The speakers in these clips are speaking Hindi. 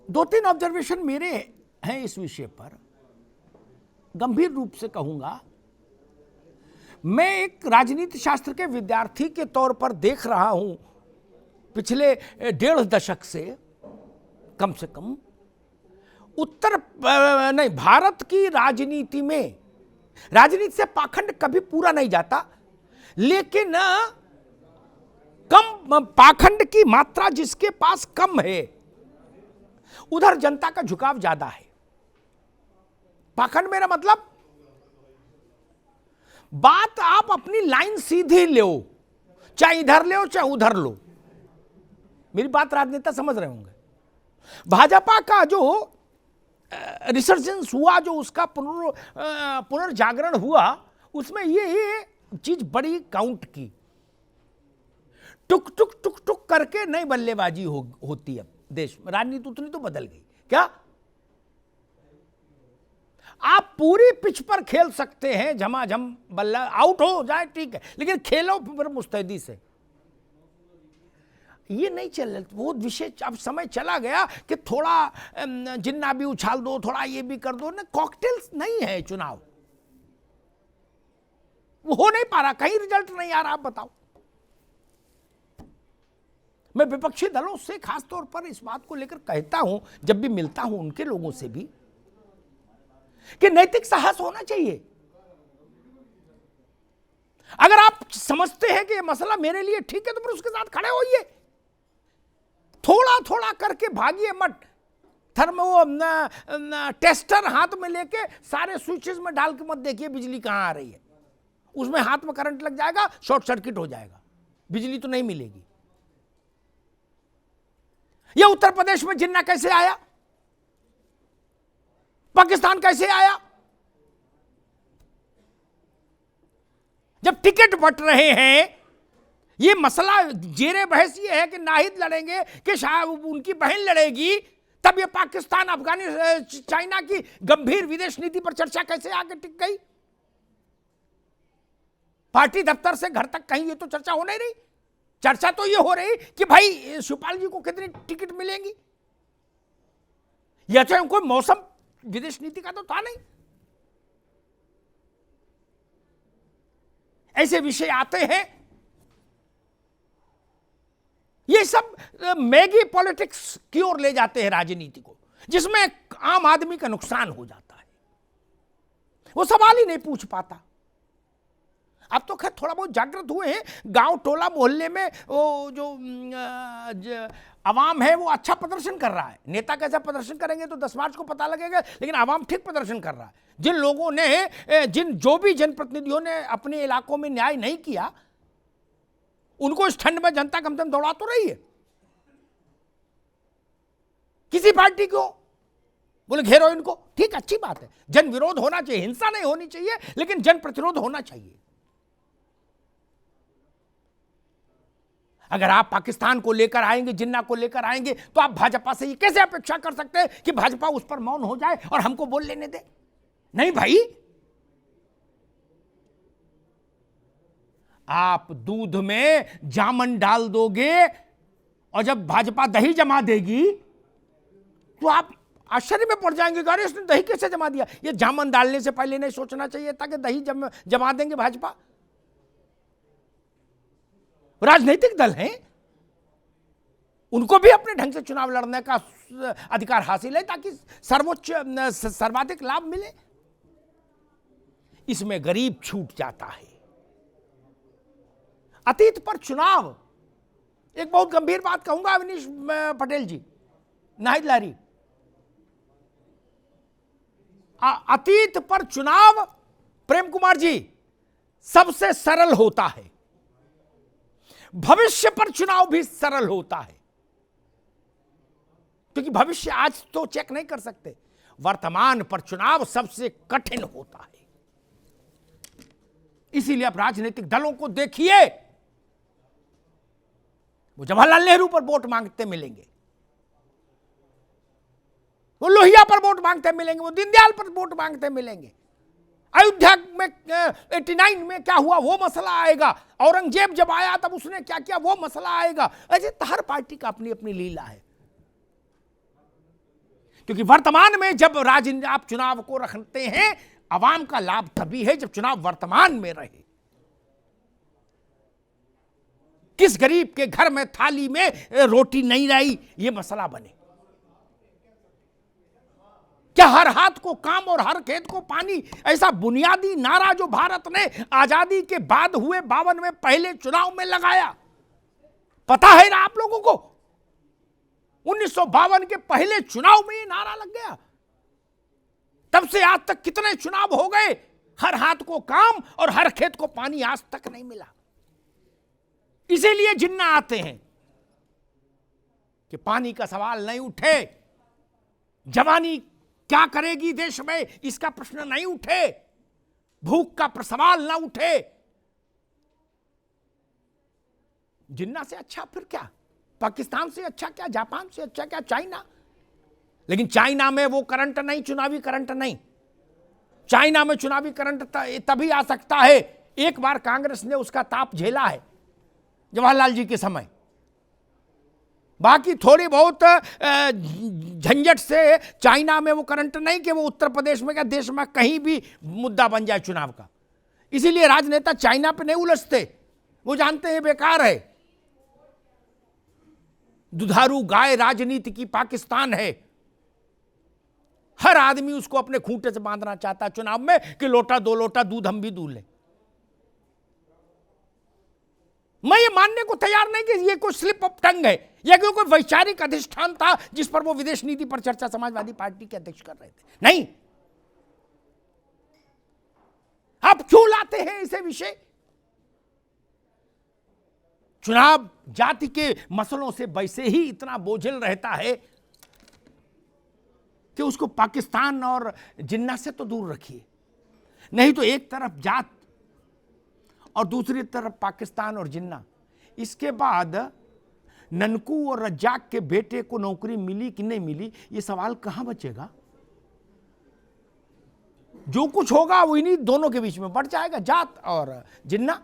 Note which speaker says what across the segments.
Speaker 1: दो तीन ऑब्जर्वेशन मेरे हैं इस विषय पर, गंभीर रूप से कहूंगा। मैं एक राजनीति शास्त्र के विद्यार्थी के तौर पर देख रहा हूं पिछले 1.5 दशक से कम से कम भारत की राजनीति में, राजनीति से पाखंड कभी पूरा नहीं जाता, लेकिन कम पाखंड की मात्रा जिसके पास कम है उधर जनता का झुकाव ज्यादा है। पाखंड मेरा मतलब, बात आप अपनी लाइन सीधी लो, चाहे इधर लो चाहे उधर लो। मेरी बात राजनेता समझ रहे होंगे। भाजपा का जो रिसर्जेंस हुआ, जो उसका पुनर्जागरण हुआ, उसमें ये चीज बड़ी काउंट की। टुक टुक टुक टुक करके नई बल्लेबाजी होती है देश में। राजनीति उतनी तो बदल गई क्या? आप पूरी पिच पर खेल सकते हैं, झमाझम बल्ला आउट हो जाए ठीक है, लेकिन खेलो फिर मुस्तैदी से। ये नहीं चल रहा वो विषय। अब समय चला गया कि थोड़ा जिन्ना भी उछाल दो, थोड़ा ये भी कर दो ना। कॉकटेल्स नहीं है चुनाव, वो हो नहीं पा रहा, कहीं रिजल्ट नहीं आ रहा। आप बताओ। मैं विपक्षी दलों से खासतौर पर इस बात को लेकर कहता हूं, जब भी मिलता हूं उनके लोगों से भी, कि नैतिक साहस होना चाहिए। अगर आप समझते हैं कि यह मसला मेरे लिए ठीक है तो फिर उसके साथ खड़े होइए। थोड़ा थोड़ा करके भागिए मत। टेस्टर हाथ में लेके सारे स्विचेस में डाल के मत देखिए बिजली कहां आ रही है। उसमें हाथ में करंट लग जाएगा, शॉर्ट सर्किट हो जाएगा, बिजली तो नहीं मिलेगी। यह उत्तर प्रदेश में जिन्ना कैसे आया, पाकिस्तान कैसे आया? जब टिकट बंट रहे हैं, ये मसला जेरे बहस ये है कि नाहिद लड़ेंगे कि शायद उनकी बहन लड़ेगी, तब ये पाकिस्तान, अफगानिस्तान, चाइना की गंभीर विदेश नीति पर चर्चा कैसे आगे टिक गई? पार्टी दफ्तर से घर तक कहीं ये तो चर्चा हो नहीं रही। चर्चा तो ये हो रही कि भाई शिवपाल जी को कितनी टिकट मिलेंगी। यह तो कोई मौसम विदेश नीति का तो था नहीं। ऐसे विषय आते हैं, ये सब मैगी पॉलिटिक्स की ओर ले जाते हैं राजनीति को, जिसमें आम आदमी का नुकसान हो जाता है। वो सवाल ही नहीं पूछ पाता। अब तो खैर थोड़ा बहुत जागृत हुए हैं। गांव टोला मोहल्ले में वो जो आवाम है वो अच्छा प्रदर्शन कर रहा है। नेता कैसा प्रदर्शन करेंगे तो 10 मार्च को पता लगेगा, लेकिन आवाम ठीक प्रदर्शन कर रहा है। जिन लोगों ने, जो भी जनप्रतिनिधियों ने अपने इलाकों में न्याय नहीं किया, उनको इस ठंड में जनता कम से कम दौड़ा तो रही है। किसी पार्टी को बोले घेरो इनको, ठीक, अच्छी बात है। जन विरोध होना चाहिए, हिंसा नहीं होनी चाहिए, लेकिन जन प्रतिरोध होना चाहिए। अगर आप पाकिस्तान को लेकर आएंगे, जिन्ना को लेकर आएंगे, तो आप भाजपा से ये कैसे अपेक्षा कर सकते हैं कि भाजपा उस पर मौन हो जाए और हमको बोल लेने दे? नहीं भाई, आप दूध में जामन डाल दोगे और जब भाजपा दही जमा देगी तो आप आश्चर्य में पड़ जाएंगे, अरे इसने दही कैसे जमा दिया। ये जामन डालने से पहले नहीं सोचना चाहिए था कि दही जमा देंगे भाजपा। राजनीतिक दल हैं, उनको भी अपने ढंग से चुनाव लड़ने का अधिकार हासिल है ताकि सर्वाधिक लाभ मिले। इसमें गरीब छूट जाता है। अतीत पर चुनाव, एक बहुत गंभीर बात कहूंगा अवनीश पटेल जी, नाहिद लारी, अतीत पर चुनाव प्रेम कुमार जी सबसे सरल होता है, भविष्य पर चुनाव भी सरल होता है, क्योंकि भविष्य आज तो चेक नहीं कर सकते। वर्तमान पर चुनाव सबसे कठिन होता है। इसीलिए आप राजनीतिक दलों को देखिए, वो जवाहरलाल नेहरू पर वोट मांगते मिलेंगे, वो लोहिया पर वोट मांगते मिलेंगे, वो दीनदयाल पर वोट मांगते मिलेंगे। अयोध्या में 89 में क्या हुआ वो मसला आएगा, औरंगजेब जब आया तब उसने क्या किया वो मसला आएगा। ऐसे हर पार्टी का अपनी अपनी लीला है। क्योंकि वर्तमान में जब राजनीति आप चुनाव को रखते हैं, आवाम का लाभ तभी है जब चुनाव वर्तमान में रहे। किस गरीब के घर में थाली में रोटी नहीं रही, यह मसला बने। क्या हर हाथ को काम और हर खेत को पानी, ऐसा बुनियादी नारा जो भारत ने आजादी के बाद हुए 52 में पहले चुनाव में लगाया, पता है ना आप लोगों को? 1952 के पहले चुनाव में ये नारा लग गया। तब से आज तक कितने चुनाव हो गए, हर हाथ को काम और हर खेत को पानी आज तक नहीं मिला। इसीलिए जिन्ना आते हैं कि पानी का सवाल नहीं उठे, जवानी क्या करेगी देश में इसका प्रश्न नहीं उठे, भूख का सवाल ना उठे। जिन्ना से अच्छा फिर क्या? पाकिस्तान से अच्छा क्या? जापान से अच्छा क्या? चाइना। लेकिन चाइना में वो करंट नहीं, चुनावी करंट नहीं। चाइना में चुनावी करंट तभी आ सकता है, एक बार कांग्रेस ने उसका ताप झेला है जवाहरलाल जी के समय। बाकी थोड़ी बहुत झंझट से चाइना में वो करंट नहीं कि वो उत्तर प्रदेश में क्या देश में कहीं भी मुद्दा बन जाए चुनाव का। इसीलिए राजनेता चाइना पे नहीं उलझते, वो जानते हैं बेकार है। दुधारू गाय राजनीति की पाकिस्तान है, हर आदमी उसको अपने खूंटे से बांधना चाहता है चुनाव में कि लोटा 2 लोटा दूध हम भी दूध लें। मैं ये मानने को तैयार नहीं कि ये कोई स्लिप ऑफ टंग है या कोई वैचारिक अधिष्ठान था जिस पर वो विदेश नीति पर चर्चा समाजवादी पार्टी के अध्यक्ष कर रहे थे। नहीं, आप क्यों लाते हैं ऐसे विषय? चुनाव जाति के मसलों से वैसे ही इतना बोझिल रहता है कि उसको पाकिस्तान और जिन्ना से तो दूर रखिए। नहीं तो एक तरफ जात और दूसरी तरफ पाकिस्तान और जिन्ना। इसके बाद ननकू और रज्जाक के बेटे को नौकरी मिली कि नहीं मिली, ये सवाल कहां बचेगा? जो कुछ होगा वो इन्हीं दोनों के बीच में बढ़ जाएगा, जात और जिन्ना।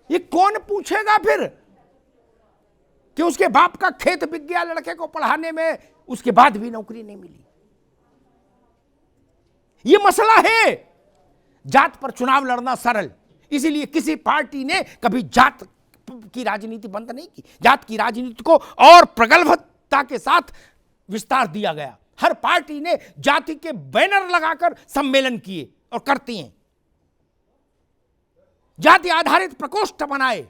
Speaker 1: ये कौन पूछेगा फिर कि उसके बाप का खेत बिक गया लड़के को पढ़ाने में, उसके बाद भी नौकरी नहीं मिली? ये मसला है। जात पर चुनाव लड़ना सरल, इसीलिए किसी पार्टी ने कभी जात की राजनीति बंद नहीं की। जात की राजनीति को और प्रगल्भता के साथ विस्तार दिया गया। हर पार्टी ने जाति के बैनर लगाकर सम्मेलन किए और करती हैं। जाति आधारित प्रकोष्ठ बनाए।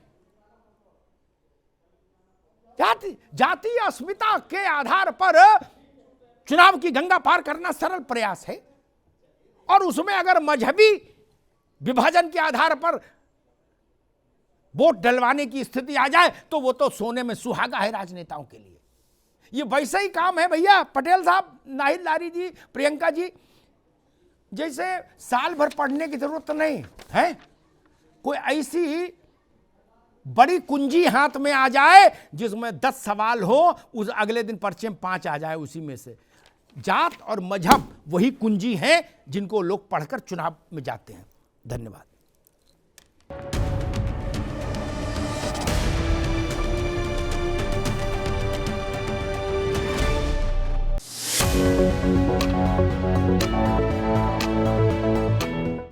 Speaker 1: जातीय अस्मिता के आधार पर चुनाव की गंगा पार करना सरल प्रयास है, और उसमें अगर मजहबी विभाजन के आधार पर वोट डलवाने की स्थिति आ जाए तो वो तो सोने में सुहागा है राजनेताओं के लिए। ये वैसा ही काम है भैया। पटेल साहब, नाहिद लारी जी, प्रियंका जी, जैसे साल भर पढ़ने की जरूरत नहीं है, कोई ऐसी बड़ी कुंजी हाथ में आ जाए जिसमें 10 सवाल हो, उस अगले दिन पर्चे में 5 आ जाए उसी में से। जात और मजहब वही कुंजी हैं जिनको लोग पढ़कर चुनाव में जाते हैं। धन्यवाद।